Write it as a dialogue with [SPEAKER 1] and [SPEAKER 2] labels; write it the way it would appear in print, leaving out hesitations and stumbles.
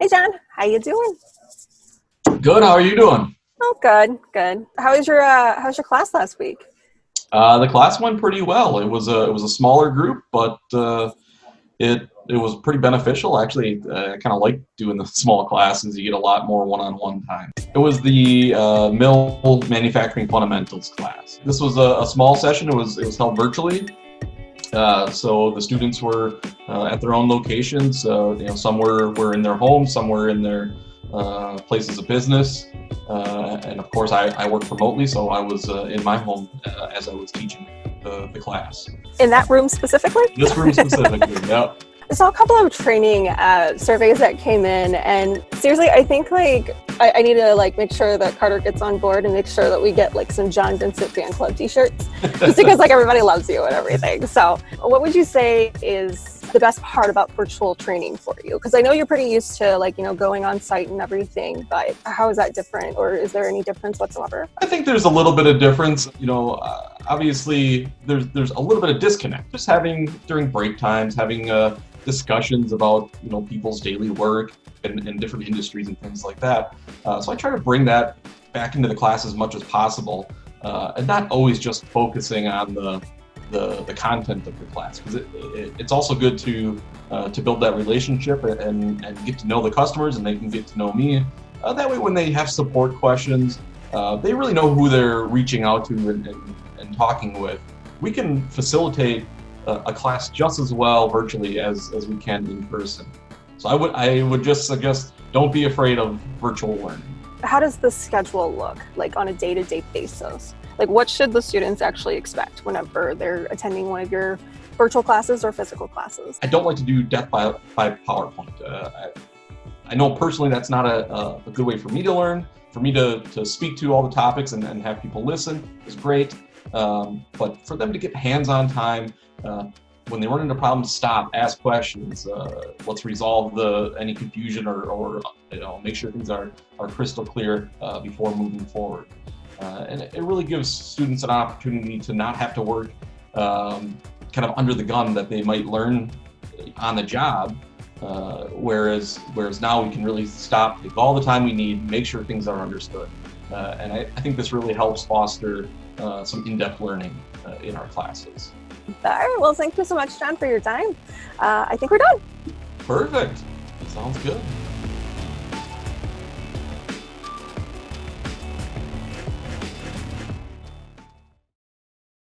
[SPEAKER 1] Hey John, how you doing?
[SPEAKER 2] Good. How are you doing?
[SPEAKER 1] Oh, good, good. How's your class last week?
[SPEAKER 2] The class went pretty well. It was a smaller group, but it was pretty beneficial. Actually, I kind of like doing the small classes. You get a lot more one-on-one time. It was the mill manufacturing fundamentals class. This was a small session. It was held virtually. So the students were at their own locations. Some were in their homes, some were in their places of business, and of course I worked remotely, so I was in my home as I was teaching the class.
[SPEAKER 1] In that room specifically?
[SPEAKER 2] This room specifically, yep.
[SPEAKER 1] I saw a couple of training surveys that came in, and seriously, I think I need to make sure that Carter gets on board and make sure that we get some John Vincent fan club t-shirts, just because everybody loves you and everything. So what would you say is the best part about virtual training for you? Because I know you're pretty used to going on site and everything, but how is that different, or is there any difference whatsoever?
[SPEAKER 2] I think there's a little bit of difference. Obviously there's a little bit of disconnect. Just having during break times, having discussions about people's daily work in different industries and things like that. So I try to bring that back into the class as much as possible, and not always just focusing on the content of the class, because it's also good to build that relationship and get to know the customers, and they can get to know me. That way, when they have support questions, they really know who they're reaching out to and talking with. We can facilitate a class just as well virtually as we can in person. So I would just suggest, don't be afraid of virtual learning.
[SPEAKER 1] How does the schedule look on a day-to-day basis? What should the students actually expect whenever they're attending one of your virtual classes or physical classes?
[SPEAKER 2] I don't like to do death by PowerPoint. I know personally that's not a good way for me to learn. For me to speak to all the topics and have people listen is great. But for them to get hands-on time, when they run into problems, stop, ask questions. Let's resolve any confusion or make sure things are crystal clear before moving forward. And it really gives students an opportunity to not have to work kind of under the gun that they might learn on the job. Whereas now we can really stop, take all the time we need, make sure things are understood. And I think this really helps foster some in-depth learning in our classes.
[SPEAKER 1] All right, well, thank you so much, John, for your time. I think we're done.
[SPEAKER 2] Perfect. Sounds good.